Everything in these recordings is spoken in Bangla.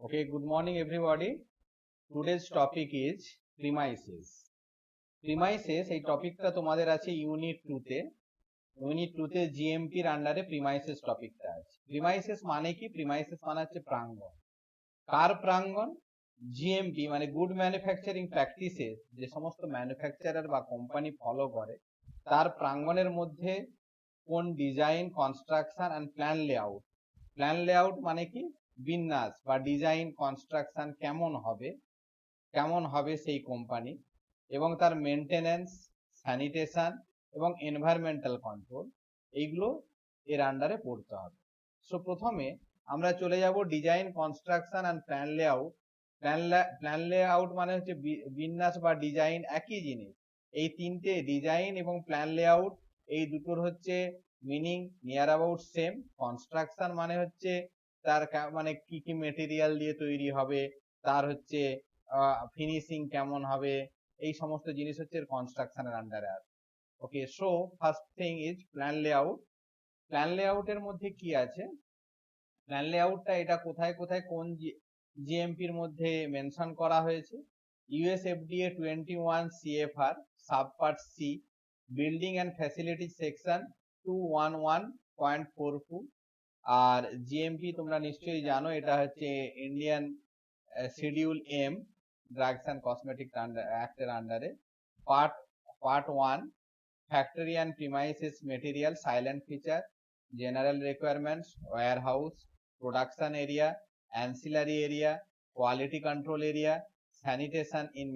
Okay, good morning everybody. Today's topic is premises. Premises এই টপিকটা তোমাদের আছে ইউনিট 2 তে। ইউনিট 2 তে জিএমপি এর আন্ডারে প্রিমাইসেস টপিকটা আছে। প্রিমাইসেস মানে কি? প্রিমাইসেস মানে হচ্ছে প্রাঙ্গণ। কার প্রাঙ্গণ? জিএমপি মানে গুড ম্যানুফ্যাকচারিং প্র্যাকটিসেস, যে সমস্ত ম্যানুফ্যাকচারার বা কোম্পানি ফলো করে তার প্রাঙ্গণের মধ্যে কোন design, construction and plan layout. Plan layout মানে কি? বিন্যাস বা ডিজাইন কনস্ট্রাকশন কেমন হবে সেই কোম্পানি, এবং তার মেনটেনেন্স, স্যানিটেশন এবং এনভায়রনমেন্টাল কন্ট্রোল, এইগুলো এর আন্ডারে পড়তে হবে। সো প্রথমে আমরা চলে যাব design, construction and plan layout. Plan layout মানে হচ্ছে বিন্যাস বা ডিজাইন, একই জিনিস। এই তিনটে ডিজাইন এবং প্ল্যান লেআউট এই দুটোর হচ্ছে meaning near about same. Construction মানে হচ্ছে তার মানে কি কি মেটেরিয়াল দিয়ে তৈরি হবে, তার হচ্ছে ফিনিশিং কেমন হবে, এই সমস্ত জিনিস হচ্ছে কনস্ট্রাকশনের আন্ডারে আসে। Okay, so first thing is plan layout. Plan লেআউটের মধ্যে কি আছে? প্ল্যান লেআউটটা এটা কোথায় কোথায় কোন জিএমপির মধ্যে মেনশন করা হয়েছে? USFDA 21 CFR subpart C building and facility section 211.42। আর জিএমপি তোমরা নিশ্চয়ই জানো, এটা হচ্ছে Indian schedule M drugs and cosmetic অ্যাক্টের আন্ডারে। Part 1 factory and premises material, salient features, general requirements, warehouse, production area, ancillary area, quality control area, sanitation in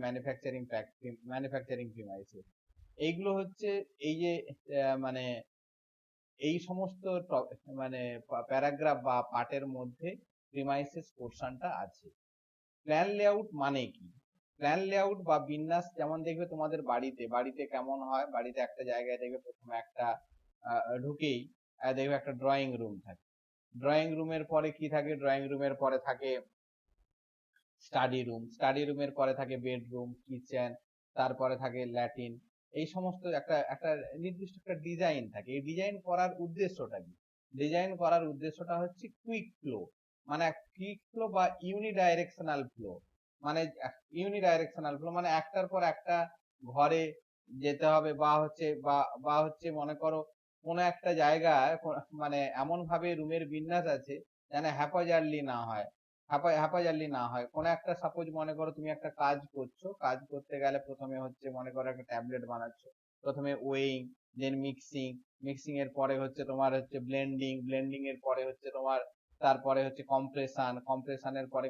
manufacturing premises. এইগুলো হচ্ছে এই যে মানে এই সমস্ত মানে প্যারাগ্রাফ বা পার্টের মধ্যে প্রিমাইসেস পোরশনটা আছে। প্ল্যান লেআউট মানে কি? প্ল্যান লেআউট বা বিন্যাস যেমন দেখবে তোমাদের বাড়িতে কেমন হয়, বাড়িতে একটা জায়গায় দেখবে প্রথমে একটা ঢুকেই দেখবে একটা ড্রয়িং রুম থাকে। ড্রয়িং রুমের পরে কি থাকে? ড্রয়িং রুমের পরে থাকে স্টাডি রুমের পরে থাকে বেডরুম, কিচেন, তারপরে থাকে ল্যাট্রিন। এই সমস্ত একটা একটা নির্দিষ্ট একটা ডিজাইন থাকে। এই ডিজাইন করার উদ্দেশ্যটা কি? ডিজাইন করার উদ্দেশ্যটা হচ্ছে কুইক ফ্লো, মানে কুইক ফ্লো বা ইউনিডাইরেকশনাল ফ্লো। মানে একটার পর একটা ঘরে যেতে হবে, বা হচ্ছে মনে করো কোনো একটা জায়গায় মানে এমন ভাবে রুমের বিন্যাস আছে যেন হ্যাপাজার্লি না হয়। কোনো একটা সাপোজ মনে করো তুমি একটা কাজ করছো, কাজ করতে গেলে প্রথমে হচ্ছে মনে করো একটা ট্যাবলেট বানাচ্ছ, প্রথমে ওয়েইং, দেন মিক্সিং এর পরে হচ্ছে তোমার হচ্ছে ব্লেন্ডিং এর পরে হচ্ছে তোমার তারপরে হচ্ছে কম্প্রেশনের পরে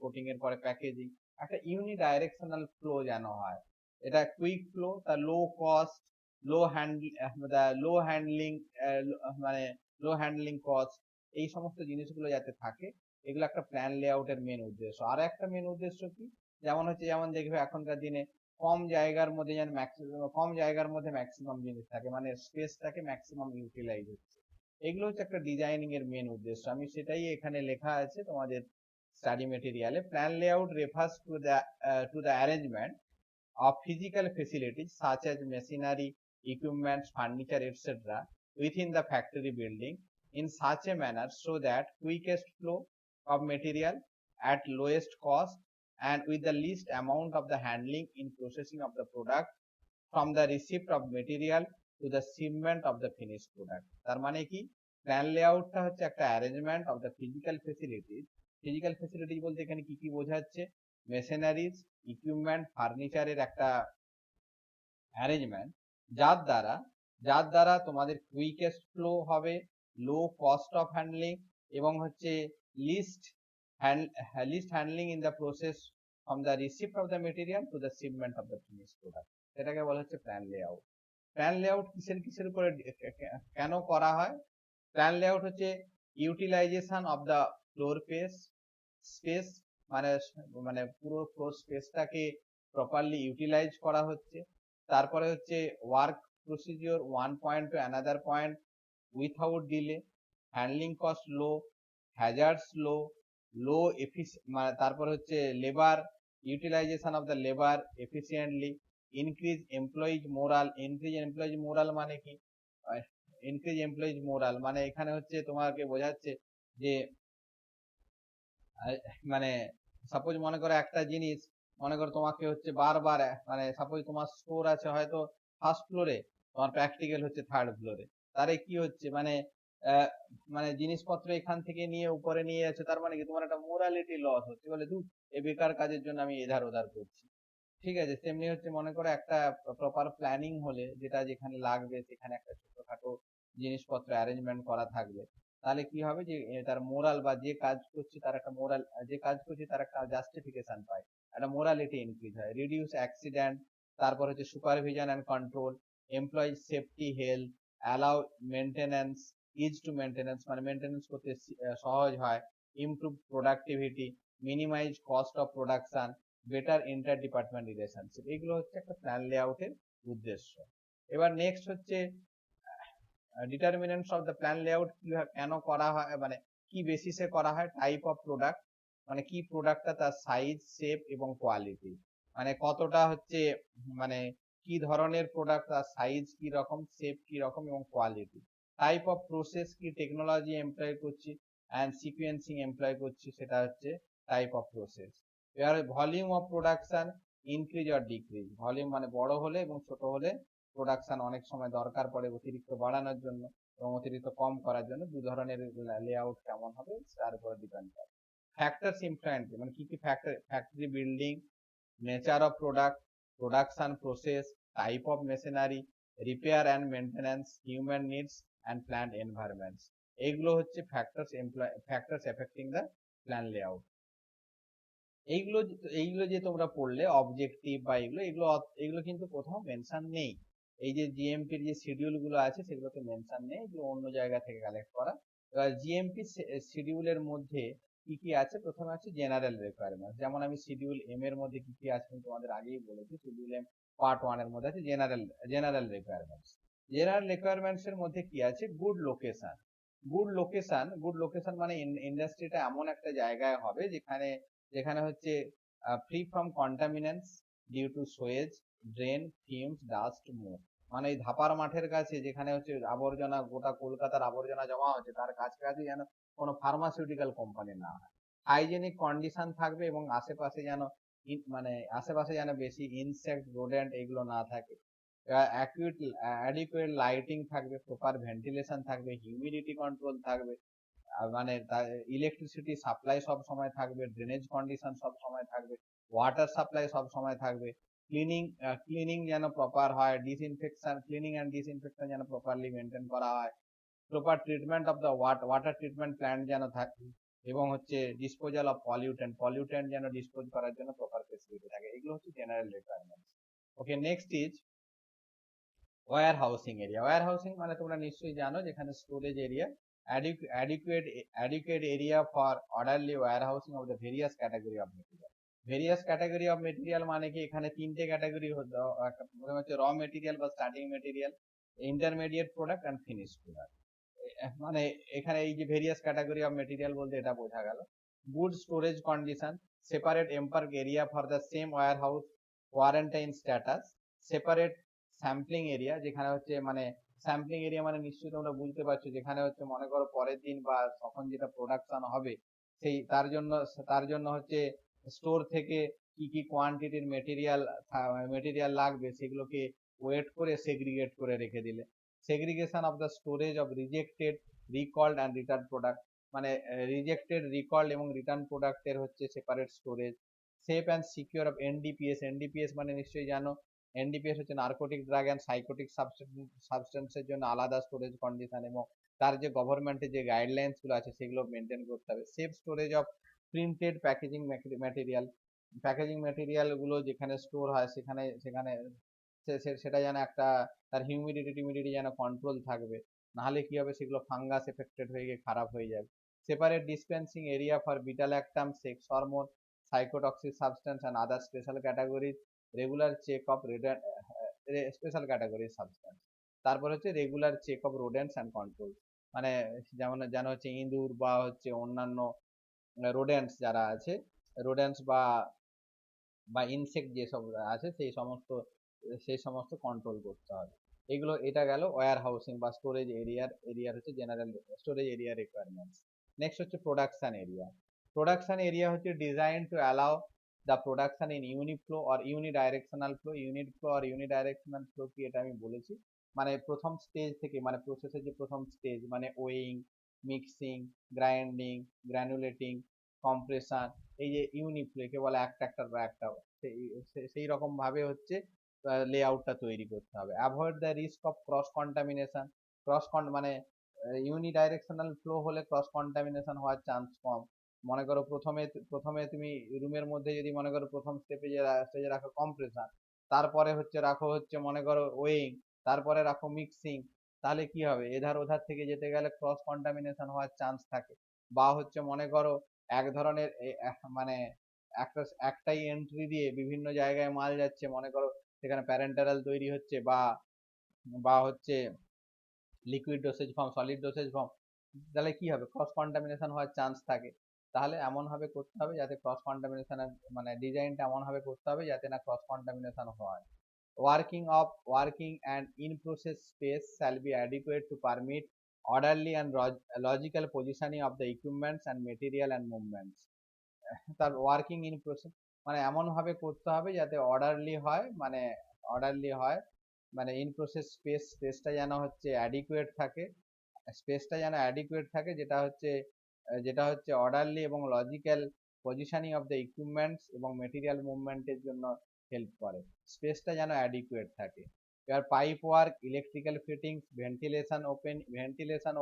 কোটিং এর পরে প্যাকেজিং। একটা ইউনিডাইরেকশনাল ফ্লো যেন হয়। এটা কুইক ফ্লো, তার লো কস্ট, লো হ্যান্ডলিং, মানে লো হ্যান্ডলিং কস্ট, এই সমস্ত জিনিসগুলো যাতে থাকে, এগুলো একটা প্ল্যান লেআউটের মেন উদ্দেশ্য। আর একটা মেন উদ্দেশ্য কি? যেমন দেখবে এখনকার দিনে কম জায়গার মধ্যে ম্যাক্সিমাম জিনিস থাকে, মানে স্পেসটাকে ম্যাক্সিমাম ইউটিলাইজ হচ্ছে। এগুলো হচ্ছে একটা ডিজাইনিং এর মেন উদ্দেশ্য। আমি সেটাই এখানে লেখা আছে তোমাদের স্টাডি মেটেরিয়ালে। Plan layout refers to the arrangement of physical facilities such as machinery, equipment, furniture, etc. within the factory building in such a manner so that quickest flow of material at lowest cost and with the least amount of the handling in processing of the product from the receipt of material to the shipment of the finished product. তার মানে কি? প্ল্যান লেআউটটা হচ্ছে একটা arrangement of the physical facilities বলতে এখানে কি কি বোঝাচ্ছে? মেশিনারিজ, ইকুইপমেন্ট, ফার্নিচারের একটা অ্যারেঞ্জমেন্ট, যার দ্বারা তোমাদের কুইকেস্ট ফ্লো হবে, লো কস্ট অফ হ্যান্ডলিং, এবং হচ্ছে least handling in the process from the receipt of the material to the shipment of the finished product. সেটাকে বলা হচ্ছে প্ল্যান লেআউট। প্ল্যান লেআউট কিসের উপরে কেন করা হয়? প্ল্যান লেআউট হচ্ছে utilization of the floor space, মানে পুরো ফ্লোর স্পেসটাকে প্রপারলি ইউটিলাইজ করা হচ্ছে। তারপরে হচ্ছে work procedure one point to another point without delay, handling cost low, hazards low মানে তারপরে হচ্ছে labour utilisation of the labour efficiently, increase employees morale মানে কি? ইনক্রিজ এমপ্লয়িজ মোরাল মানে এখানে হচ্ছে তোমাকে বোঝাচ্ছে যে মানে সাপোজ মনে করো একটা জিনিস, মনে করো তোমাকে হচ্ছে বারবার মানে সাপোজ তোমার স্টোর আছে হয়তো ফার্স্ট ফ্লোরে, তোমার প্র্যাকটিক্যাল হচ্ছে থার্ড ফ্লোরে, তারে কি হচ্ছে মানে আহ, মানে জিনিসপত্র এখান থেকে নিয়ে উপরে নিয়ে যাচ্ছে, তার মানে কি তোমার একটা মোরালিটি লস হচ্ছে, বলে দূর এই বেকার কাজের জন্য আমি এধার ওধার করছি। ঠিক আছে, তেমনি হচ্ছে মনে করো একটা প্রপার প্ল্যানিং হলে, যেটা যেখানে লাগবে সেখানে একটা ছোটখাটো জিনিসপত্র অ্যারেঞ্জমেন্ট করা থাকবে, তাহলে কি হবে যে তার মোরাল বা যে কাজ করছে তার একটা মোরাল, যে কাজ করছে তার একটা জাস্টিফিকেশন পায়, একটা মোরালিটি ইনক্রিজ হয়, রিডিউস অ্যাক্সিডেন্ট, তারপর হচ্ছে supervision and control, employee safety health, allow maintenance, ease to maintenance মানে মেনটেন্যান্স করতে সহজ হয়, improve productivity, minimize cost of production, better inter department relationship. এগুলো হচ্ছে একটা প্ল্যান লেআউটের উদ্দেশ্য। এবার নেক্সট হচ্ছে determinants of the plan layout, কেন করা হয়, মানে কি বেসিসে করা হয়, টাইপ অফ প্রোডাক্ট, মানে কি প্রোডাক্টটা, তার সাইজ, শেপ এবং কোয়ালিটি, মানে কতটা হচ্ছে, মানে কি ধরনের প্রোডাক্ট, তার সাইজ কি রকম, শেপ কি রকম এবং কোয়ালিটি, টাইপ অফ প্রসেস, কি টেকনোলজি এমপ্লয় করছি অ্যান্ড সিকুয়েন্সিং এমপ্লয় করছি, সেটা হচ্ছে টাইপ অফ প্রসেস। এবার volume of production, increase or decrease, volume মানে বড় হলে এবং ছোট হলে প্রোডাকশন অনেক সময় দরকার পড়ে অতিরিক্ত বাড়ানোর জন্য এবং অতিরিক্ত কম করার জন্য, দু ধরনের লেআউট কেমন হবে তার উপর ডিপেন্ড করে। ফ্যাক্টরস ইনফ্লুয়েন্স, মানে কি কি factor, factory building, nature of product, production process, type of machinery, repair and maintenance, human needs and plant environments. এইগুলো হচ্ছে factors affecting the plan layout. এইগুলো এইগুলো যে তোমরা পড়লে অবজেক্টিভ বা এগুলো এগুলো এগুলো কিন্তু কোথাও মেনশন নেই, এই যে জিএমপির যে শিডিউল গুলো আছে সেগুলোতে মেনশন নেই, এগুলো অন্য জায়গা থেকে কালেক্ট করা। এবার জিএমপি শিডিউলের মধ্যে কি কি আছে, প্রথমে আছে জেনারেল রিকোয়ারমেন্ট, যেমন আমি শিডিউল এম এর মধ্যে কি কি আছে আমি তোমাদের আগেই বলেছি, শিডিউল এম পার্ট 1 এর মধ্যে আছে জেনারেল রিকোয়ারমেন্টস। জেনারেল রিকোয়ারমেন্টস এর মধ্যে কি আছে, গুড লোকেশন। গুড লোকেশন মানে ইন্ডাস্ট্রিটা এমন একটা জায়গায় হবে যেখানে, যেখানে হচ্ছে free from contaminants due to sewage, drain, fumes, dust, move, মানে এই ধাপার মাঠের কাছে যেখানে হচ্ছে আবর্জনা, গোটা কলকাতার আবর্জনা জমা হচ্ছে, তার কাছাকাছি যেন কোনো ফার্মাসিউটিক্যাল কোম্পানি না হয়। হাইজেনিক কন্ডিশন থাকবে এবং আশেপাশে যেন মানে আশেপাশে যেন বেশি ইনসেক্ট, রোডেন্ট এগুলো না থাকে। অ্যাডিকুয়েট লাইটিং থাকবে, প্রপার ভেন্টিলেশন থাকবে, হিউমিডিটি কন্ট্রোল থাকবে, মানে ইলেকট্রিসিটি সাপ্লাই সব সময় থাকবে, ড্রেনেজ কন্ডিশন সব সময় থাকবে, ওয়াটার সাপ্লাই সব সময় থাকবে, ক্লিনিং ক্লিনিং যেন প্রপার হয়, ডিসইনফেকশন, ক্লিনিং অ্যান্ড ডিসইনফেকশন যেন প্রপারলি মেনটেন করা হয়, proper treatment of the water treatment plant যেন থাকে, এবং হচ্ছে ডিসপোজাল অফ পলিউটেন্ট যেন ডিসপোজ করার জন্য প্রপার ফেসিলিটি থাকে। এগুলো হচ্ছে general requirements. Okay, next is warehousing area. Warehousing মানে তোমরা নিশ্চয়ই জানো, যেখানে storage area, adequate area for orderly warehousing of the various category of material. Various category of material মানে কি, এখানে তিনটে ক্যাটাগরি, প্রথমে হচ্ছে র মেটেরিয়াল বা starting material, intermediate product and finish product. মানে এখানে এই যে ভেরিয়াস ক্যাটাগরি অফ মেটেরিয়াল বলতে এটা বোঝা গেল। Good storage condition, separate embark area for the same ware, quarantine status, separate sampling area, যেখানে হচ্ছে মানে স্যাম্পলিং এরিয়া মানে নিশ্চয়ই তোমরা বুঝতে পারছো, যেখানে হচ্ছে মনে করো পরের দিন বা তখন যেটা প্রোডাকশন হবে সেই তার জন্য হচ্ছে স্টোর থেকে কি কি কোয়ান্টিটির মেটেরিয়াল লাগবে সেগুলোকে ওয়েট করে সেগ্রিগেট করে রেখে দিলে। Segregation of the storage of rejected, recalled and return product, মানে রিজেক্টেড, রিকল্ড এবং রিটার্ন প্রোডাক্টের হচ্ছে separate storage. Safe and secure of NDPS, NDPS মানে নিশ্চয়ই জানো, এনডিপিএস হচ্ছে নার্কোটিক ড্রাগ অ্যান্ড সাইকোটিক সাবস্টেন্সের জন্য আলাদা স্টোরেজ কন্ডিশন, এবং তার যে গভর্নমেন্টের যে গাইডলাইন্স গুলো আছে সেগুলো মেনটেন করতে হবে। Safe storage of printed packaging material, packaging material গুলো যেখানে স্টোর হয় সেখানে সেখানে সেটা যেন একটা তার হিউমিডিটি যেন কন্ট্রোল থাকবে, নাহলে কি হবে সেগুলো ফাঙ্গাস এফেক্টেড হয়ে গিয়ে খারাপ হয়ে যাবে। Separate dispensing area for beta lactam, sex hormone, cytotoxic substance and other special categories, regular check of special category substance. তারপর হচ্ছে regular check of rodents and control, মানে যেমন যেন হচ্ছে ইঁদুর বা হচ্ছে অন্যান্য রোডেন্টস যারা আছে, রোডেন্টস বা বা ইনসেক্ট যেসব আছে সেই সমস্ত কন্ট্রোল করতে হবে। এগুলো, এটা গেল ওয়্যার হাউসিং বা স্টোরেজ এরিয়ার হচ্ছে general storage area requirements. Next হচ্ছে প্রোডাকশন এরিয়া। প্রোডাকশন এরিয়া হচ্ছে design to allow the production in uniflow or unidirectional flow. Uniflow আর ইউনিডাইরেকশনাল ফ্লো কি এটা আমি বলেছি, মানে প্রথম স্টেজ থেকে, মানে প্রসেসের যে প্রথম স্টেজ, মানে ওয়েইং, মিক্সিং, গ্রাইন্ডিং, গ্র্যানুলেটিং, কম্প্রেশন, এই যে ইউনিফ্লো একে বলে একটা একটার পর একটা, সেই রকম ভাবে হচ্ছে লেআউটটা তৈরি করতে হবে। Avoid the risk of cross contamination. মানে ইউনিডাইরেকশনাল ফ্লো হলে ক্রস কন্টামিনেশন হওয়ার চান্স কম। মনে করো প্রথমে তুমি রুমের মধ্যে যদি মনে করো প্রথম স্টেজে রাখো কম্প্রেসার, তারপরে হচ্ছে রাখো হচ্ছে মনে করো ওয়েইং, তারপরে রাখো মিক্সিং, তাহলে কি হবে, এধার ওধার থেকে যেতে গেলে ক্রস কন্টামিনেশন হওয়ার চান্স থাকে। বা হচ্ছে মনে করো এক ধরনের মানে একটাই এন্ট্রি দিয়ে বিভিন্ন জায়গায় মাল যাচ্ছে, মনে করো সেখানে প্যারেন্টারাল তৈরি হচ্ছে, বা বা হচ্ছে liquid dosage form, solid dosage form, তাহলে কি হবে, ক্রস কন্টামিনেশন হওয়ার চান্স থাকে। তাহলে এমন ভাবে করতে হবে যাতে ক্রস কন্টামিনেশনের মানে ডিজাইনটা এমন ভাবে করতে হবে যাতে না ক্রস কন্টামিনেশন হয়। Working and in process space shall be adequate to permit orderly and logical positioning of the equipments and material and movements। তার ওয়ার্কিং ইন প্রসেস মানে এমন ভাবে করতে হবে যাতে অর্ডারলি হয়, মানে ইন প্রসেস স্পেসটা যেন হচ্ছে অ্যাডিকুয়েট থাকে, যেটা হচ্ছে অর্ডারলি এবং logical positioning of the equipments এবং মেটেরিয়াল মুভমেন্টের জন্য হেল্প করে, স্পেসটা যেন অ্যাডিকুয়েট থাকে। এবার pipe work, electrical fittings, ventilation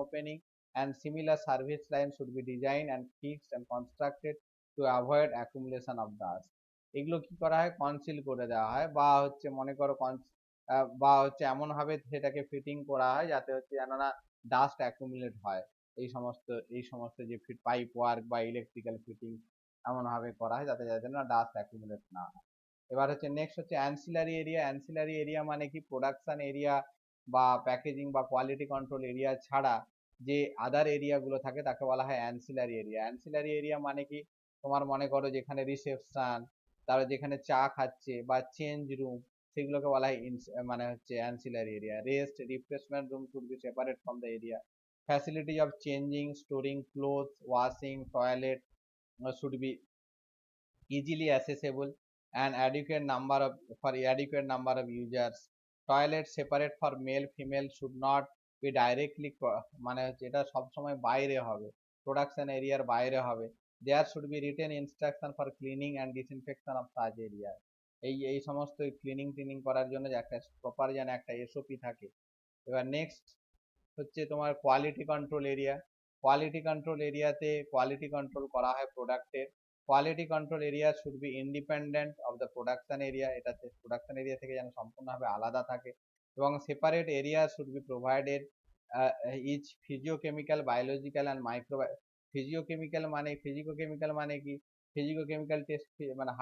opening and similar service lines should be designed and fixed and constructed to avoid accumulation of dust। এগুলো কি করা হয়, কনসিল করে দেওয়া হয়, বা হচ্ছে মনে করো বা হচ্ছে এমন ভাবে সেটাকে ফিটিং করা হয় যাতে হচ্ছে যেন না ডাস্ট অ্যাকুমুলেট হয়। এই সমস্ত যে পাইপ ওয়ার্ক বা ইলেকট্রিক্যাল ফিটিং এমন ভাবে করা হয় যাতে না ডাস্ট অ্যাকুমুলেট না হয়। এবার হচ্ছে নেক্সট হচ্ছে অ্যান্সিলারি এরিয়া মানে কি, প্রোডাকশন এরিয়া বা প্যাকেজিং বা কোয়ালিটি কন্ট্রোল এরিয়া ছাড়া যে আদার এরিয়া গুলো থাকে তাকে বলা হয় অ্যান্সিলারি এরিয়া মানে কি, তোমার মনে করো যেখানে রিসেপশন, তারপর যেখানে চা খাচ্ছে বা চেঞ্জ রুম, সেগুলোকে বলা হয় মানে হচ্ছে ancillary area. Rest refreshment room should be separate from the area. Facilities of changing, storing clothes, washing, toilet should be easily accessible and adequate number of users। Toilet separate for male female should not be directly মানে হচ্ছে এটা সব সময় বাইরে হবে, প্রোডাকশন এরিয়ার বাইরে হবে। there should be written instruction for cleaning and disinfection of such area। এই সমস্ত ক্লিনিং করার জন্য যে একটা প্রপার যেন একটা এসওপি থাকে। এবার নেক্সট হচ্ছে তোমার কোয়ালিটি কন্ট্রোল এরিয়াতে কোয়ালিটি কন্ট্রোল করা হয় প্রোডাক্টের। Quality control area should be independent of the production area, এটাতে প্রোডাকশন এরিয়া থেকে যেন সম্পূর্ণভাবে আলাদা থাকে। এবং separate area should be provided each physicochemical, biological and physicochemical মানে কি, ফিজিওকেমিক্যাল টেস্ট মানে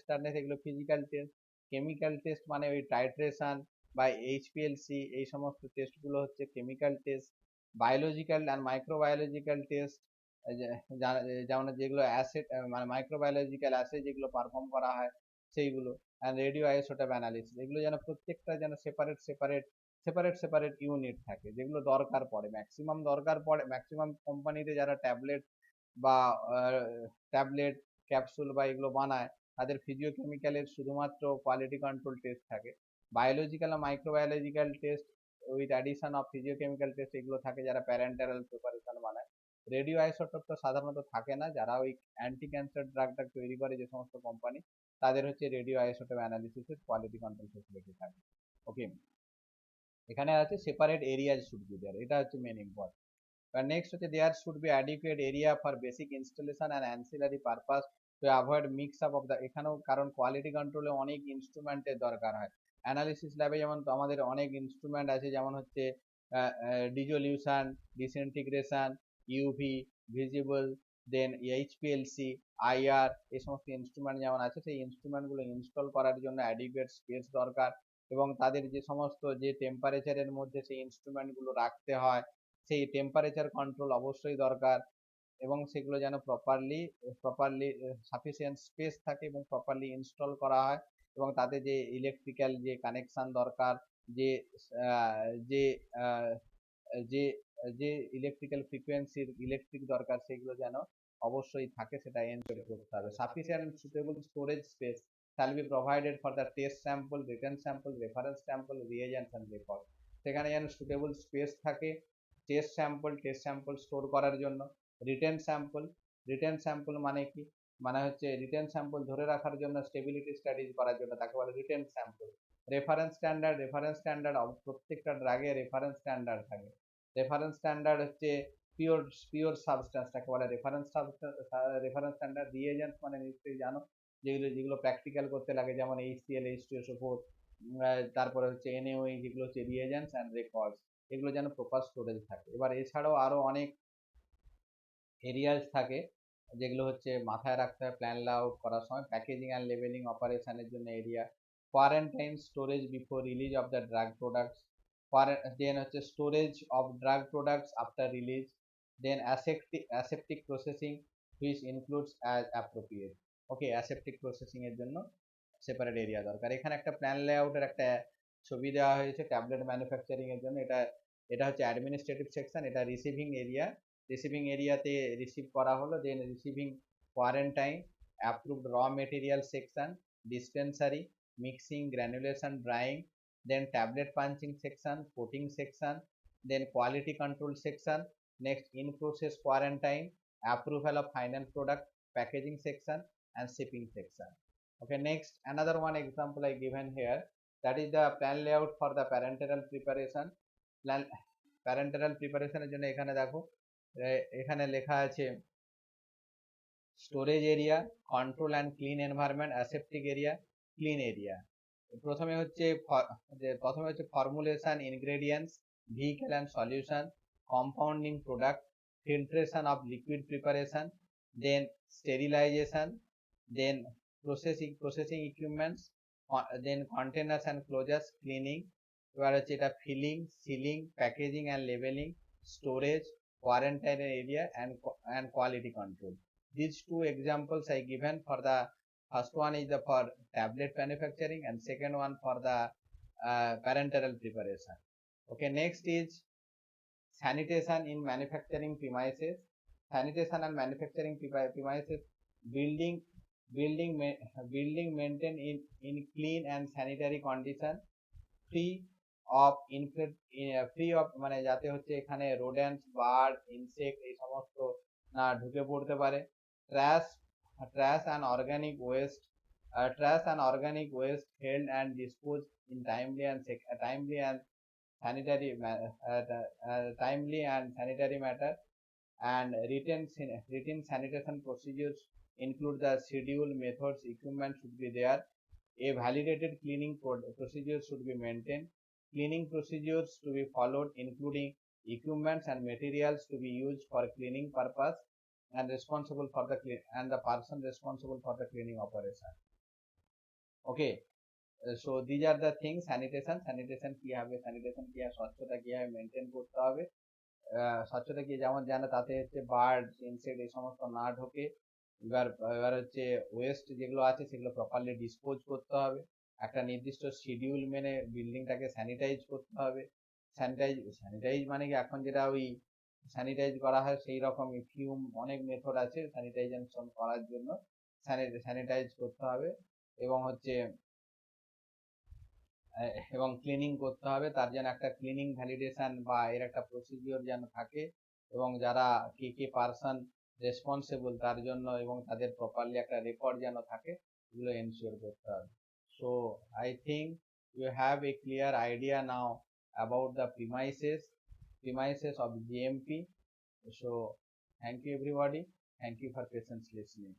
টার্ডনেস এগুলো ফিজিক্যাল টেস্ট। কেমিক্যাল টেস্ট মানে ওই টাইট্রেশন বা এইচপিএলসি, এই সমস্ত টেস্টগুলো হচ্ছে chemical test. Biological and microbiological test, যেমন যেগুলো অ্যাসিড মানে মাইক্রোবায়োলজিক্যাল অ্যাসে যেগুলো পারফর্ম করা হয় সেইগুলো। অ্যান্ড রেডিও আইসোটোপ অ্যানালিসিস, এগুলো যেন প্রত্যেকটা যেন সেপারেট ইউনিট থাকে, যেগুলো ম্যাক্সিমাম কোম্পানিতে যারা বা ট্যাবলেট ক্যাপসুল বা এগুলো বানায় তাদের ফিজিওকেমিক্যালের শুধুমাত্র কোয়ালিটি কন্ট্রোল টেস্ট থাকে। বায়োলজিক্যাল আর microbiological test with addition of physicochemical test এগুলো থাকে যারা প্যারেন্টারাল প্রিপারেশন বানায়। রেডিও আইসোটোপ তো সাধারণত থাকে না, যারা ওই অ্যান্টি ক্যান্সার ড্রাগটা তৈরি করে যে সমস্ত কোম্পানি, তাদের হচ্ছে রেডিও আইসোটোপ অ্যানালিসিসের কোয়ালিটি কন্ট্রোল ফেসিলিটি থাকে। ওকে, এখানে আছে separate areas should be there, এটা হচ্ছে মেন ইম্পর্টেন্ট। নেক্সট হচ্ছে there should be adequate area for basic installation and ancillary purpose to avoid mix up of the, এখানেও কারণ কোয়ালিটি কন্ট্রোলে অনেক ইনস্ট্রুমেন্টের দরকার হয়। অ্যানালিসিস ল্যাবে যেমন তো আমাদের অনেক ইনস্ট্রুমেন্ট আছে, যেমন হচ্ছে ডিজলিউশন, ডিসইন্টিগ্রেশন, ইউভি, ভিজিবল, দেন এইচপিএলসি, আইআর, এই সমস্ত ইনস্ট্রুমেন্ট যেমন আছে, সেই ইনস্ট্রুমেন্টগুলো ইনস্টল করার জন্য অ্যাডিকুয়েট স্পেস দরকার, এবং তাদের যে সমস্ত যে টেম্পারেচারের মধ্যে সেই ইনস্ট্রুমেন্টগুলো রাখতে হয় সেই টেম্পারেচার কন্ট্রোল অবশ্যই দরকার, এবং সেগুলো যেন প্রপারলি সাফিসিয়েন্ট স্পেস থাকে এবং প্রপারলি ইনস্টল করা হয়, এবং তাতে যে ইলেকট্রিক্যাল যে কানেকশন দরকার, যে যে যে যে ইলেকট্রিক্যাল ফ্রিকোয়েন্সির ইলেকট্রিক দরকার, সেগুলো যেন অবশ্যই থাকে, সেটা এনশিওর করতে হবে। Sufficient and suitable storage space shall be provided for the test sample, written sample, reference sample, reagents and record। সেখানে যেন সুটেবল স্পেস থাকে টেস্ট স্যাম্পল স্টোর করার জন্য। রিটেন স্যাম্পল মানে কি, মানে হচ্ছে রিটেন স্যাম্পল ধরে রাখার জন্য, স্টেবিলিটি স্টাডিজ করার জন্য, তাকে বলে রিটেন স্যাম্পল। রেফারেন্স স্ট্যান্ডার্ড প্রত্যেকটা ড্রাগে রেফারেন্স স্ট্যান্ডার্ড থাকে। রেফারেন্স স্ট্যান্ডার্ড হচ্ছে পিওর সাবস্টেন্সটাকে বলে রেফারেন্স স্ট্যান্ডার্ড। রিএজেন্টস মানে নিশ্চয়ই জানো, যেগুলো যেগুলো প্র্যাকটিক্যাল করতে লাগে, যেমন HCl, H2SO4, তারপরে হচ্ছে NaOH, যেগুলো হচ্ছে রিএজেন্টস অ্যান্ড রেকর্ডস, এগুলো যেন প্রপার স্টোরেজ থাকে। এবার এছাড়াও আরো অনেক এরিয়াজ থাকে যেগুলো হচ্ছে মাথায় রাখতে হয় প্ল্যান আউট করার সময়। প্যাকেজিং অ্যান্ড লেবেলিং অপারেশনের জন্য area, quarantine storage before release of the drug products, then হচ্ছে storage of drug products after release, then aseptic processing which includes as appropriate. Okay, aseptic processing এর জন্য সেপারেট এরিয়া দরকার। এখানে একটা প্ল্যান লেআউটের একটা ছবি দেওয়া হয়েছে ট্যাবলেট ম্যানুফ্যাকচারিং এর জন্য। এটা হচ্ছে অ্যাডমিনিস্ট্রেটিভ সেকশন, এটা রিসিভিং এরিয়া। রিসিভিং এরিয়াতে রিসিভ করা হলো, then receiving quarantine, approved raw material section, dispensary, mixing, granulation, drying, then tablet punching section, coating section, then quality control section, next in process quarantine, approval of final product, packaging section and shipping section. Okay, next another one example I given here, that is the plan layout for the parenteral preparation। plan parenteral preparation এর জন্য এখানে দেখো, এখানে লেখা আছে storage area, control and clean environment, aseptic area, clean area. প্রথমে হচ্ছে formulation, ingredients, vehicle and solution, compounding product, filtration of liquid preparation, then sterilization, then processing equipments, then containers and closures, cleaning. এবার হচ্ছে এটা filling, sealing, packaging and labelling, storage, quarantine area and quality control. These two examples I given for the first one is the for tablet manufacturing and second one for the parenteral preparation. Okay, next is sanitation in manufacturing premises. Sanitation and manufacturing premises, building maintained in clean and sanitary condition, free of মানে যাতে হচ্ছে এখানে রোডেন্টস, বার্ড, ইনসেক্ট এই সমস্ত না ঢুকে পড়তে পারে। Trash and organic West held and disposed in timely and sanitary matter, and written sanitation procedures include the schedule, methods, equipment should be there. A validated cleaning procedure should be maintained. Cleaning procedures to be followed including equipments and materials to be used for cleaning purpose and the person responsible for the cleaning operation. Okay, so these are the things, sanitation কি হবে, স্বচ্ছতা কিভাবে মেনটেন করতে হবে। স্বচ্ছতা কি যেমন জানো, তাতে হচ্ছে বার্ড, ইনসেক্ট এই সমস্ত না ঢোকে। এবার হচ্ছে ওয়েস্ট যেগুলো আছে সেগুলো প্রপারলি ডিসপোজ করতে হবে। একটা নির্দিষ্ট শিডিউল মেনে বিল্ডিংটাকে স্যানিটাইজ করতে হবে। স্যানিটাইজ মানে কি, এখন যেটা ওই স্যানিটাইজ করা হয় সেই রকমই ফিউম, অনেক মেথড আছে স্যানিটাইজেশন করার জন্য। স্যানিটাইজ করতে হবে এবং হচ্ছে এবং ক্লিনিং করতে হবে। তার যেন একটা ক্লিনিং ভ্যালিডেশন বা এর একটা প্রসিডিওর যেন থাকে, এবং যারা কে পারসন রেসপন্সিবল তার জন্য এবং তাদের প্রপারলি একটা রেকর্ড যেন থাকে, এগুলো এনশিওর করতে হবে। So I think you have a clear idea now about the premises of GMP. So thank you everybody, thank you for patience listening.